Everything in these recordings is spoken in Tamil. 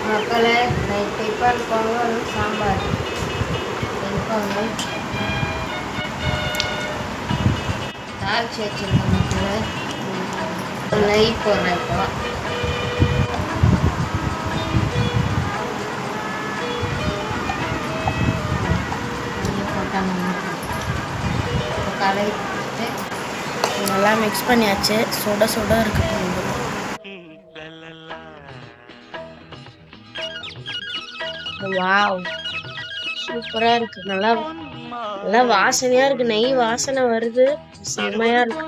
மக்களே நைட் டிஃபன் பொங்கல் சாம்பார் இருப்பாங்க தாளிச்சு வச்சுருக்க மக்களே நெய் போடுறேன் இப்போ போட்டாங்க கலை நல்லா மிக்ஸ் பண்ணியாச்சு. சுட சுட இருக்கு. வாவ் சூப்பரா இருக்கு. நல்லா நல்லா வாசனையா இருக்கு. நெய் வாசனை வருது. செம்மையா இருக்கு.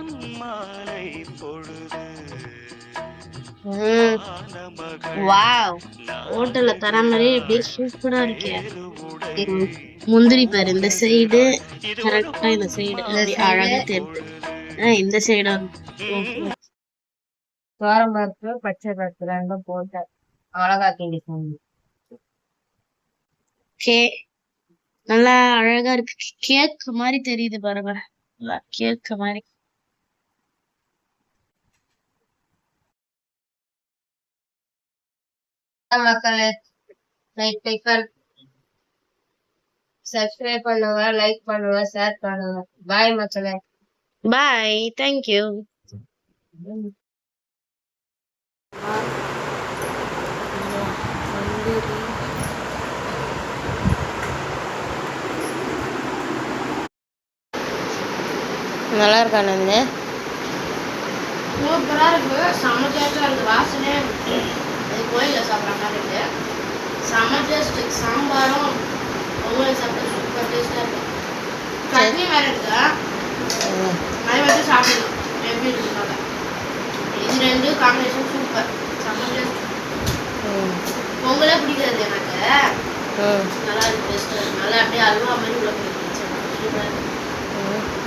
வாவ் ஹோட்டல்ல தர மாதிரி அப்படியே சூப்பரா இருக்கு. முந்திரி பாரு இந்த சைடு கரெக்டா இந்த சைடு அழகா தெரியுது. இந்த சைடும் பருப்பு பச்சை பருப்பு ரெண்டும் போட்டேன். மிளகா கிண்டி நல்லா அழகா இருக்கு. கேக் மாதிரி தெரியுது பாருங்க. கேக் மாதிரி மக்களே சப்ஸ்கிரைப் பண்ணுங்க, லைக் பண்ணுங்க, ஷேர் பண்ணுங்க. பாய் மக்களே. பாய். தேங்க்யூ. நல்லா இருக்கா நந்து? சூப்பரா இருக்கு. செம்ம டேஸ்டா இருக்கு. வாசனையா இருக்கு. அது கோயிலில் சாப்பிட்ற மாதிரி இருக்கு. செம்ம டேஸ்ட். சாம்பாரும் பொங்கல் சாப்பிட்டா சூப்பர் டேஸ்டா இருக்கு. சட்னி வேற இருக்கு. அது வந்து சாப்பிடணும். எப்படி இருக்குனால இது ரெண்டு காம்பினேஷன் சூப்பர். செம்ம டேஸ்ட். பொங்கலே பிடிக்காது எனக்கு. நல்லா இருக்கு. டேஸ்ட் நல்லா அப்படியே அல்வா மாதிரி உள்ள போயிடுச்சு. சூப்பரா இருக்கு.